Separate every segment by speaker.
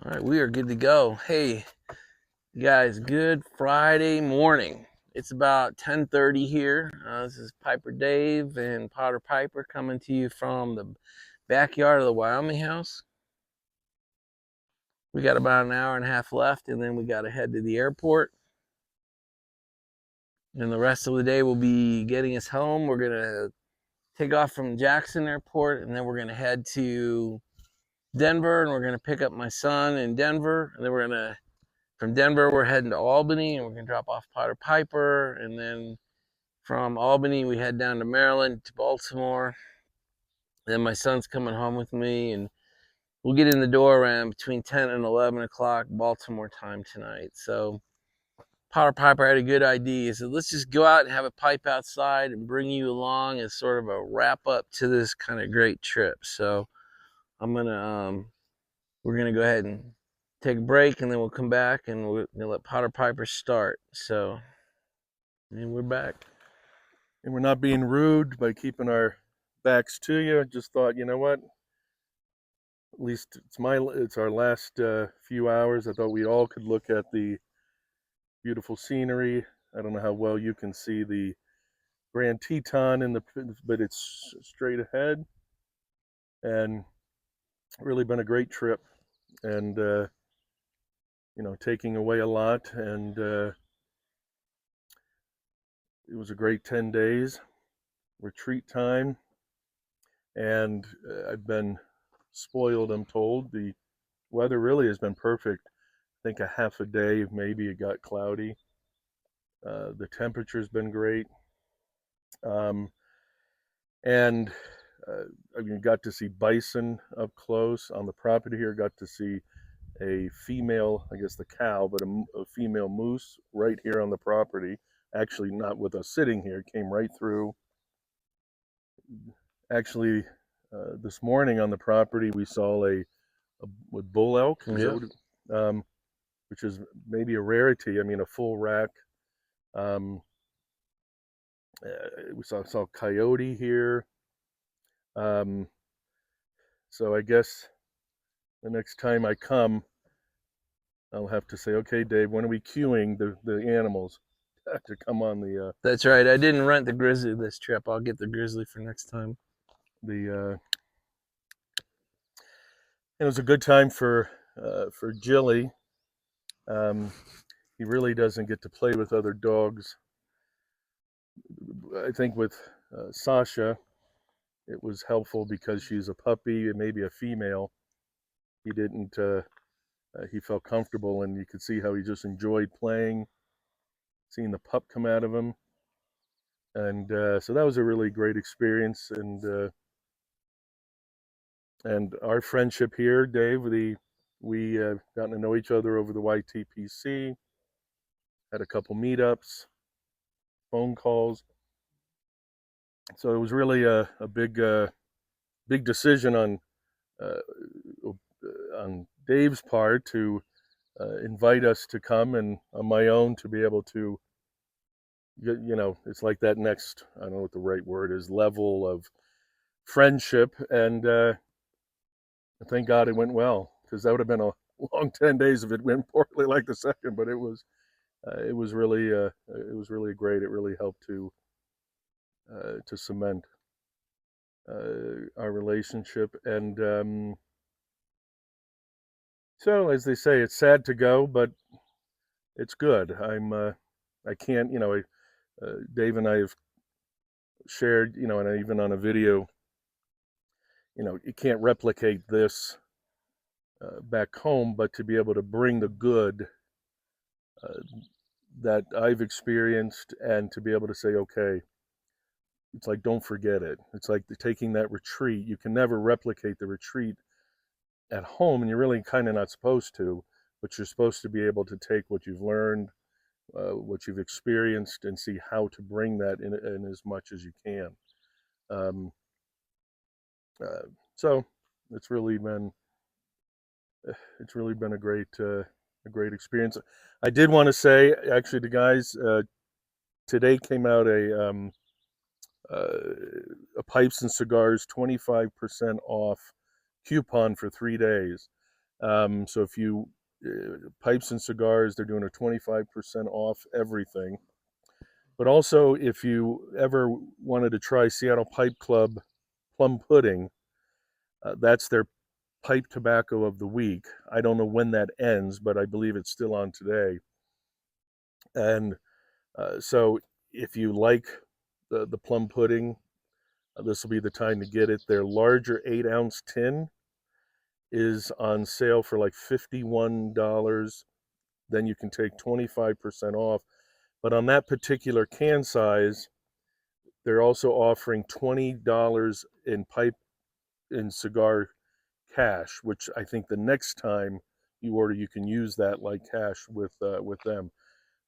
Speaker 1: All right, we are good to go. Hey, guys, good Friday morning. It's about 10:30 here. This is Piper Dave and Potter Piper coming to you from the backyard of the Wyoming house. We got about an hour and a half left, and then we got to head to the airport. And the rest of the day will be getting us home. We're going to take off from Jackson Airport, and then we're going to head to Denver, and we're going to pick up my son in Denver. And then we're going to From Denver, we're heading to Albany, and we're going to drop off Potter Piper. And then from Albany, we head down to Maryland to Baltimore. Then my son's coming home with me, and we'll get in the door around between 10 and 11 o'clock Baltimore time tonight. So Potter Piper had a good idea. He said, let's just go out and have a pipe outside and bring you along as sort of a wrap up to this kind of great trip. So we're gonna go ahead and take a break, and then we'll come back and we'll let Potter Piper start. So, and we're back.
Speaker 2: And we're not being rude by keeping our backs to you. I just thought, you know what? At least it's our last few hours. I thought we all could look at the beautiful scenery. I don't know how well you can see the Grand Teton but it's straight ahead, and really been a great trip, and taking away a lot, and it was a great 10 days retreat time, and I've been spoiled, I'm told. The weather really has been perfect. I think a half a day, maybe it got cloudy. The temperature's been great. Um, and I mean, got to see bison up close on the property here. Got to see a female, I guess the cow, but a female moose right here on the property. Actually, not with us sitting here, came right through. Actually, this morning on the property, we saw a with bull elk. Is
Speaker 1: Yeah.
Speaker 2: that what which is maybe a rarity. I mean, a full rack. Um, we saw coyote here. Um, so I guess the next time I come, I'll have to say, okay, Dave, when are we cueing the animals to come on
Speaker 1: That's right. I didn't rent the grizzly this trip. I'll get the grizzly for next time.
Speaker 2: the it was a good time for Jilly. Um, he really doesn't get to play with other dogs. I think with Sasha, it was helpful because she's a puppy and maybe a female. He didn't. He felt comfortable, and you could see how he just enjoyed playing, seeing the pup come out of him, and so that was a really great experience. And our friendship here, Dave, we gotten to know each other over the YTPC, had a couple meetups, phone calls. So it was really a big decision uh, on Dave's part to invite us to come, and on my own to be able to, it's like that next, I don't know what the right word is, level of friendship. And thank God it went well, because that would have been a long 10 days if it went poorly like the second. But it was really great. It really helped to cement our relationship. And so, as they say, it's sad to go, but it's good. I can't, Dave and I have shared, and even on a video, you can't replicate this back home, but to be able to bring the good uh, that I've experienced, and to be able to say, okay, it's like, don't forget it. It's like taking that retreat. You can never replicate the retreat at home, and you're really kind of not supposed to, but you're supposed to be able to take what you've learned, what you've experienced, and see how to bring that in as much as you can. Um, so it's really been a great experience. I did want to say, actually, the guys, today came out uh, a pipes and cigars 25% off coupon for 3 days. So if you pipes and cigars, they're doing a 25% off everything. But also, if you ever wanted to try Seattle Pipe Club plum pudding, that's their pipe tobacco of the week. I don't know when that ends, but I believe it's still on today. And so, if you like the plum pudding, this will be the time to get it. Their larger 8-ounce tin is on sale for like $51. Then you can take 25% off. But on that particular can size, they're also offering $20 in pipe and cigar cash, which I think the next time you order, you can use that like cash with them.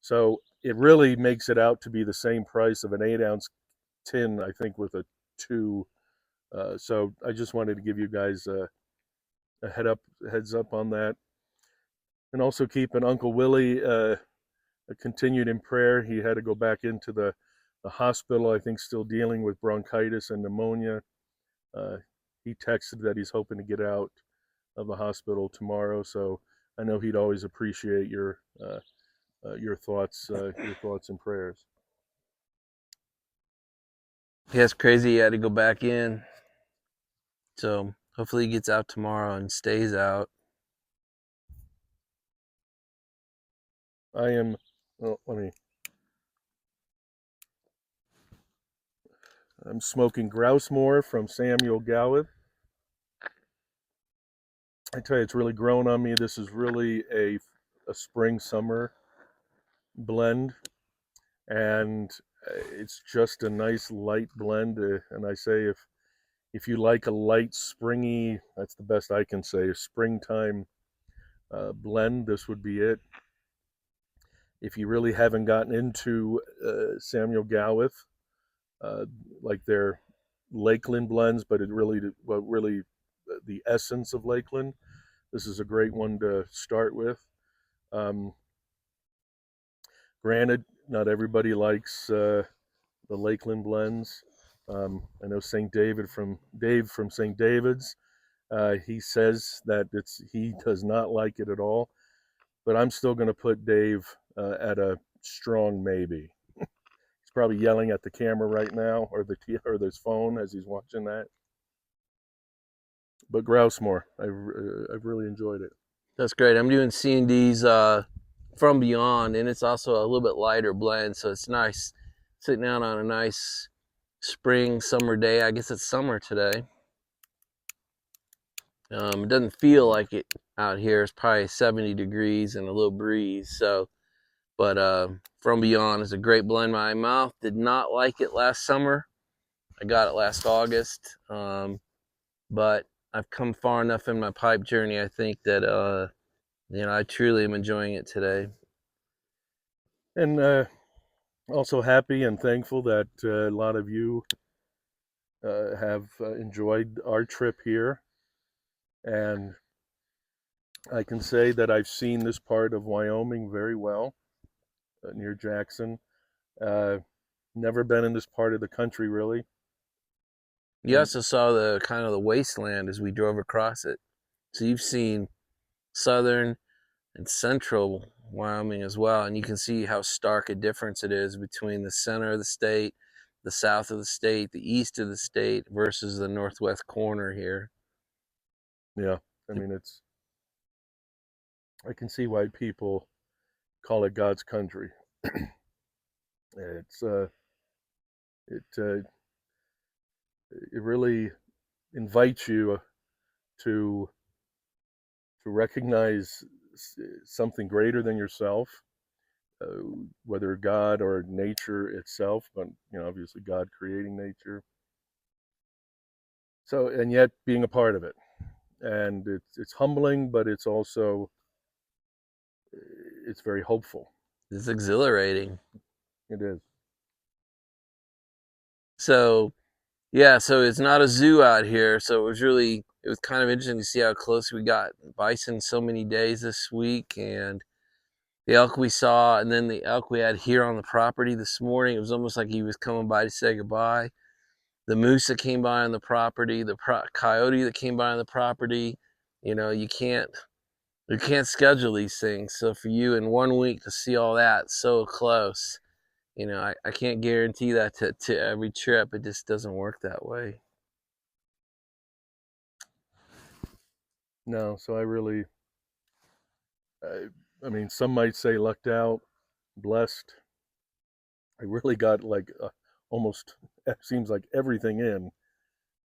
Speaker 2: So it really makes it out to be the same price of an 8-ounce tin, I think, with a two. So I just wanted to give you guys a heads up on that, and also keeping Uncle Willie continued in prayer. He had to go back into the hospital, I think, still dealing with bronchitis and pneumonia. Uh, he texted that he's hoping to get out of the hospital tomorrow. So I know he'd always appreciate your thoughts and prayers.
Speaker 1: Yeah, it's crazy. He had to go back in. So hopefully he gets out tomorrow and stays out.
Speaker 2: I am. Well, I'm smoking Grousemore from Samuel Galleth. I tell you, it's really grown on me. This is really a spring summer blend, and it's just a nice light blend. And I say, if you like a light springy, that's the best I can say, springtime blend, this would be it. If you really haven't gotten into Samuel Galleth, uh, like their Lakeland blends, but really the essence of Lakeland, this is a great one to start with. Um, Granted, not everybody likes the Lakeland blends. I know Dave from St. David's. He says that he does not like it at all, but I'm still going to put Dave at a strong maybe. He's probably yelling at the camera right now, or his phone as he's watching that. But Grousemore, I've really enjoyed it.
Speaker 1: That's great. I'm doing C&D's from Beyond, and it's also a little bit lighter blend, so it's nice sitting out on a nice spring summer day. I guess it's summer today. It doesn't feel like it out here. It's probably 70 degrees and a little breeze. So, but From Beyond is a great blend. My mouth did not like it last summer. I got it last August, but I've come far enough in my pipe journey. I think that I truly am enjoying it today.
Speaker 2: And also happy and thankful that a lot of you have enjoyed our trip here. And I can say that I've seen this part of Wyoming very well, near Jackson. Uh, Never been in this part of the country really.
Speaker 1: You
Speaker 2: And
Speaker 1: also saw the kind of the wasteland as we drove across it. So you've seen southern and central Wyoming as well, and you can see how stark a difference it is between the center of the state, the south of the state, the east of the state versus the northwest corner here.
Speaker 2: yeah, I mean, I can see why people call it God's country. It's it it really invites you to recognize something greater than yourself, uh, whether God or nature itself, but obviously God creating nature. So, and yet being a part of it, and it's humbling, but it's very hopeful.
Speaker 1: It's exhilarating.
Speaker 2: It is.
Speaker 1: So so it's not a zoo out here. So it was kind of interesting to see how close we got bison so many days this week, and the elk we saw, and then the elk we had here on the property this morning. It was almost like he was coming by to say goodbye. The moose that came by on the property, the coyote that came by on the property. You know, you can't You can't schedule these things. So for you in 1 week to see all that so close, I can't guarantee that to every trip. It just doesn't work that way.
Speaker 2: No, so I really, I, I mean, some might say lucked out, blessed. I really got like almost it seems like everything in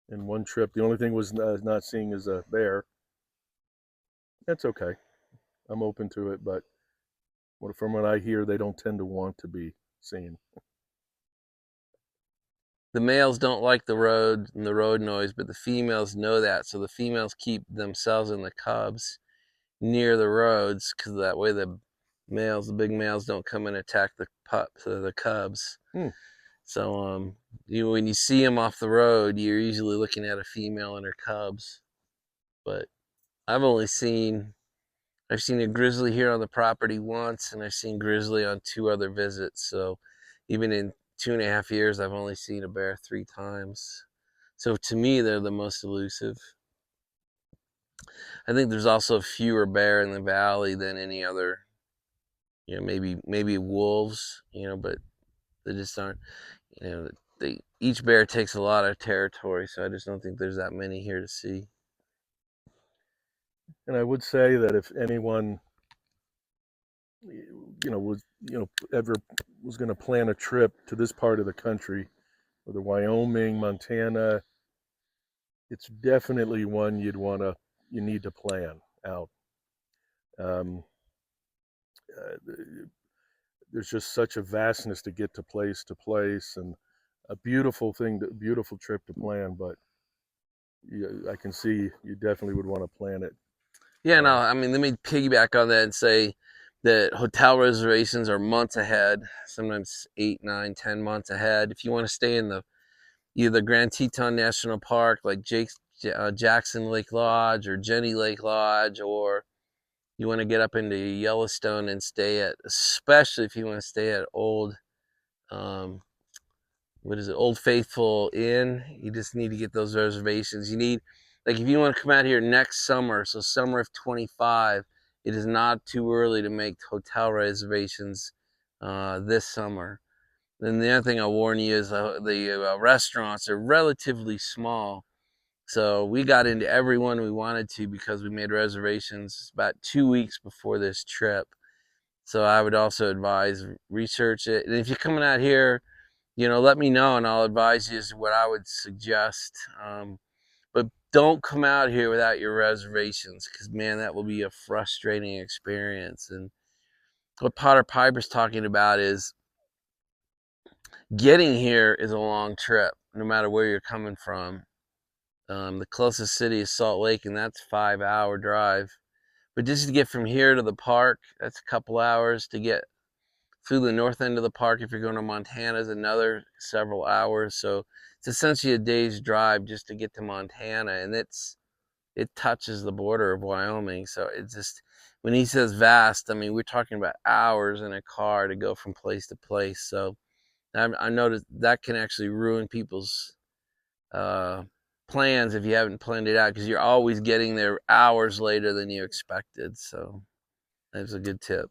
Speaker 2: one trip. The only thing was not seeing is a bear. That's okay. I'm open to it, but from what I hear, they don't tend to want to be seen.
Speaker 1: The males don't like the road and the road noise, but the females know that. So the females keep themselves and the cubs near the roads because that way the big males, don't come and attack the pups or the cubs.
Speaker 2: Hmm.
Speaker 1: So when you see them off the road, you're usually looking at a female and her cubs. But I've only seen I've seen a grizzly here on the property once, and I've seen grizzly on 2 other visits. So even in 2.5 years, I've only seen a bear 3 times. So to me, they're the most elusive. I think there's also fewer bear in the valley than any other. Maybe wolves. But they just aren't. Each bear takes a lot of territory, so I just don't think there's that many here to see.
Speaker 2: And I would say that if anyone, was, ever was going to plan a trip to this part of the country, whether Wyoming, Montana, it's definitely one you need to plan out. Um, there's just such a vastness to get to place, and a beautiful trip to plan. But I can see you definitely would want to plan it.
Speaker 1: Yeah, no, I mean, let me piggyback on that and say that hotel reservations are months ahead, sometimes 8, 9, 10 months ahead. If you want to stay in either Grand Teton National Park, like Jackson Lake Lodge or Jenny Lake Lodge, or you want to get up into Yellowstone and especially if you want to stay at um, Old Faithful Inn. You just need to get those reservations. Like, if you want to come out here next summer, so summer of 25, it is not too early to make hotel reservations this summer. Then the other thing I'll warn you is the restaurants are relatively small. So we got into every one we wanted to because we made reservations about 2 weeks before this trip. So I would also advise research it. And if you're coming out here, let me know and I'll advise you as to what I would suggest. But don't come out here without your reservations because, man, that will be a frustrating experience. And what Potter Piper's talking about is getting here is a long trip, no matter where you're coming from. The closest city is Salt Lake, and that's a 5-hour drive. But just to get from here to the park, that's a couple hours. To get through the north end of the park, if you're going to Montana, is another several hours. So it's essentially a day's drive just to get to Montana, and it touches the border of Wyoming. So it's just, when he says vast, I mean, we're talking about hours in a car to go from place to place. So I noticed that can actually ruin people's uh, plans if you haven't planned it out, because you're always getting there hours later than you expected. So that's a good tip.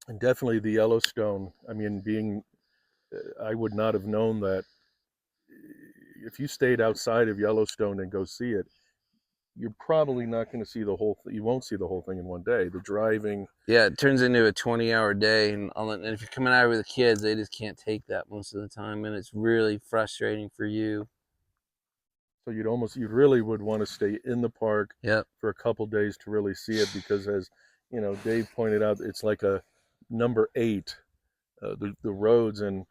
Speaker 2: And definitely the Yellowstone. I mean, I would not have known that if you stayed outside of Yellowstone and go see it, you're probably not going to see the whole. You won't see the whole thing in one day. The driving.
Speaker 1: Yeah, it turns into a 20-hour day, and if you're coming out with the kids, they just can't take that most of the time, and it's really frustrating for you.
Speaker 2: So you really would want to stay in the park
Speaker 1: Yep.
Speaker 2: for a couple days to really see it, because as Dave pointed out, it's like a number 8, the roads, and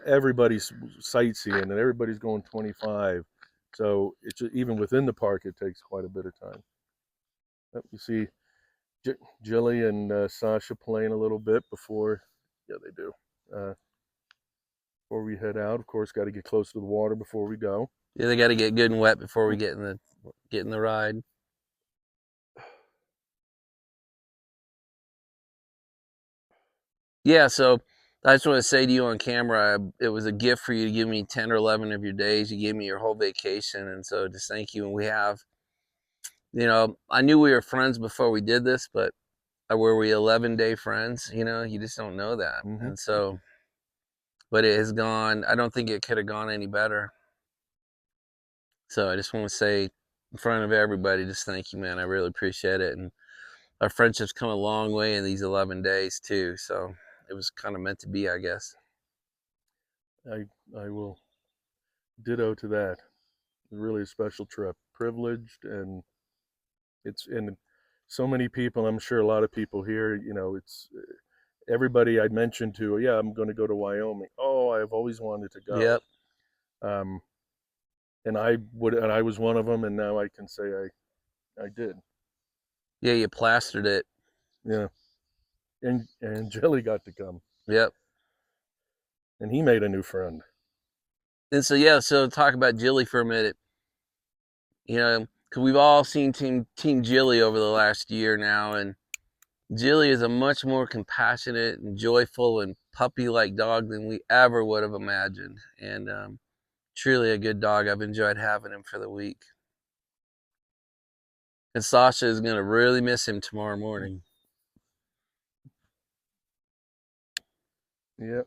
Speaker 2: everybody's sightseeing and everybody's going 25. So it's even within the park, it takes quite a bit of time. You see Jilly and Sasha playing a little bit before, yeah, they do. Uh, Before we head out, of course, got to get close to the water before we go.
Speaker 1: Yeah, they got to get good and wet before we get in the ride. Yeah, so I just want to say to you on camera, it was a gift for you to give me 10 or 11 of your days. You gave me your whole vacation, and so just thank you. And we have You know, I knew we were friends before we did this, but were we 11-day friends? You know, you just don't know that.
Speaker 2: Mm-hmm.
Speaker 1: And so, but it has gone, I don't think it could have gone any better. So I just want to say in front of everybody, just thank you, man. I really appreciate it. And our friendship's come a long way in these 11 days too. So it was kind of meant to be, I guess.
Speaker 2: I will ditto to that. Really a special trip, privileged, and it's and so many people. I'm sure a lot of people here. You know, it's everybody I mentioned to. Yeah, I'm going to go to Wyoming. Oh, I've always wanted to go.
Speaker 1: Yep.
Speaker 2: Um, and I was one of them, and now I can say I did.
Speaker 1: Yeah, you plastered it.
Speaker 2: Yeah, and Jelly got to come,
Speaker 1: Yep.
Speaker 2: and he made a new friend.
Speaker 1: And so, yeah, so talk about Jilly for a minute. You know, because we've all seen Team Jilly over the last year now, and Jilly is a much more compassionate and joyful and puppy-like dog than we ever would have imagined. And truly a good dog. I've enjoyed having him for the week. And Sasha is going to really miss him tomorrow morning.
Speaker 2: Yep.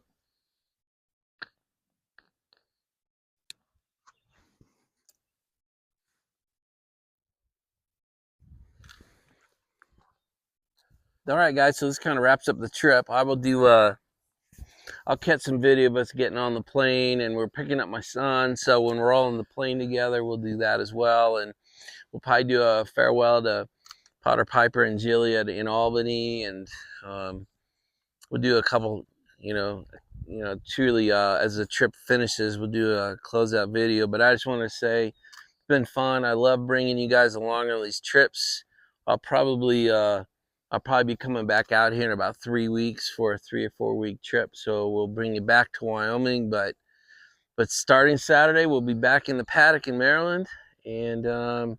Speaker 1: All right, guys. So this kind of wraps up the trip. I will do. I'll catch some video of us getting on the plane, and we're picking up my son. So when we're all on the plane together, we'll do that as well, and we'll probably do a farewell to Potter Piper and Jilly in Albany, and we'll do a couple. You know, truly as the trip finishes, we'll do a closeout video. But I just want to say been fun. I love bringing you guys along on these trips. I'll probably be coming back out here in about 3 weeks for a 3 or 4 week trip. So we'll bring you back to Wyoming, but starting Saturday we'll be back in the paddock in Maryland. And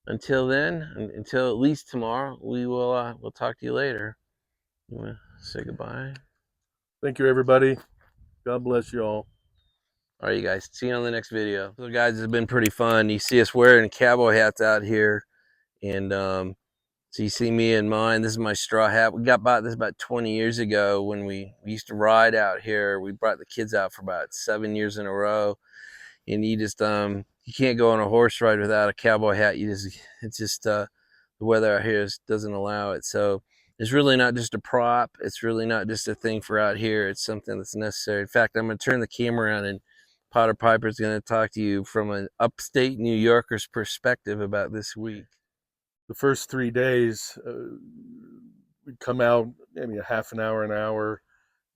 Speaker 1: until then, until at least tomorrow, we'll talk to you later. You want to say goodbye?
Speaker 2: Thank you, everybody. God bless you all.
Speaker 1: All right, you guys. See you on the next video. So, guys, it's been pretty fun. You see us wearing cowboy hats out here, and so you see me in mine. This is my straw hat. We got bought this about 20 years ago when we used to ride out here. We brought the kids out for about 7 years in a row, and you can't go on a horse ride without a cowboy hat. It's just the weather out here doesn't allow it. So it's really not just a prop. It's really not just a thing for out here. It's something that's necessary. In fact, I'm going to turn the camera around, and Potter Piper's going to talk to you from an upstate New Yorker's perspective about this week.
Speaker 2: The first 3 days, we'd come out maybe a half an hour,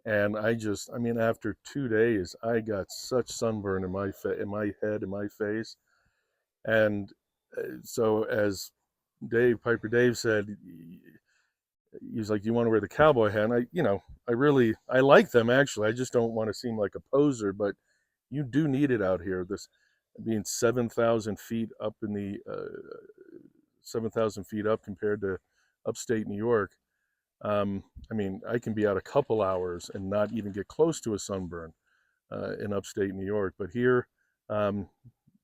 Speaker 2: and I mean, after 2 days, I got such sunburn in in my head, in my face, and so as Piper Dave said, he was like, "You want to wear the cowboy hat?" And I like them actually. I just don't want to seem like a poser, but you do need it out here. This being 7,000 feet up in the 7,000 feet up compared to upstate New York. I mean, I can be out a couple hours and not even get close to a sunburn in upstate New York. But here, um,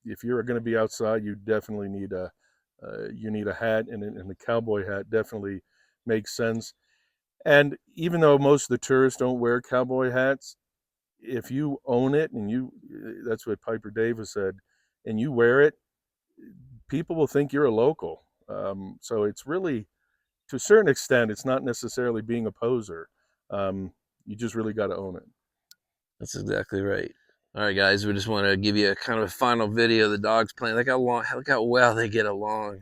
Speaker 2: if you're going to be outside, you definitely need a hat, and the cowboy hat definitely makes sense. And even though most of the tourists don't wear cowboy hats, if you own it and that's what Piper Davis said, and you wear it, people will think you're a local. So it's really, to a certain extent, it's not necessarily being a poser. You just really got to own it.
Speaker 1: That's exactly right. All right, guys, we just want to give you a kind of a final video of the dogs playing. Look how well they get along.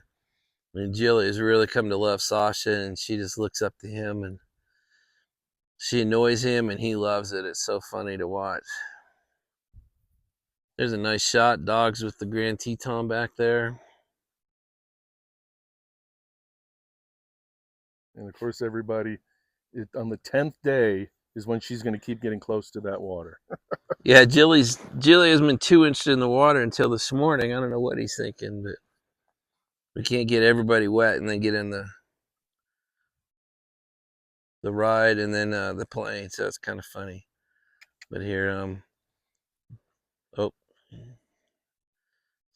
Speaker 1: I mean, Jill has really come to love Sasha, and she just looks up to him, and she annoys him, and he loves it. It's so funny to watch. There's a nice shot. Dogs with the Grand Teton back there.
Speaker 2: And of course, everybody, on the 10th day is when she's going to keep getting close to that water.
Speaker 1: Yeah, Jilly has been too interested in the water until this morning. I don't know what he's thinking, but we can't get everybody wet and then get in the ride and then the plane. So it's kind of funny. But here, oh,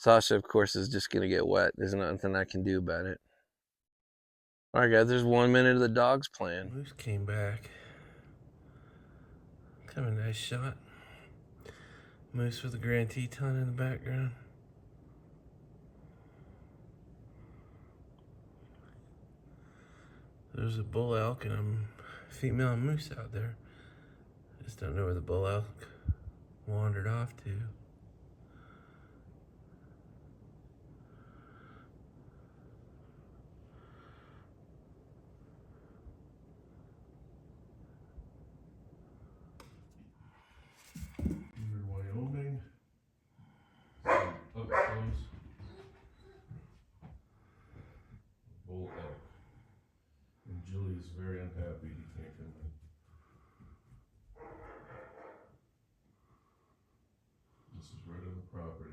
Speaker 1: Sasha, of course, is just going to get wet. There's nothing I can do about it. All right, guys, there's 1 minute of the dogs playing. Moose came back. Kind of a nice shot. Moose with a Grand Teton in the background. There's a bull elk and a female moose out there. I just don't know where the bull elk wandered off to.
Speaker 2: Near Wyoming. Up close. Bull elk. And Julie is very unhappy he can't come in. This is right on the property.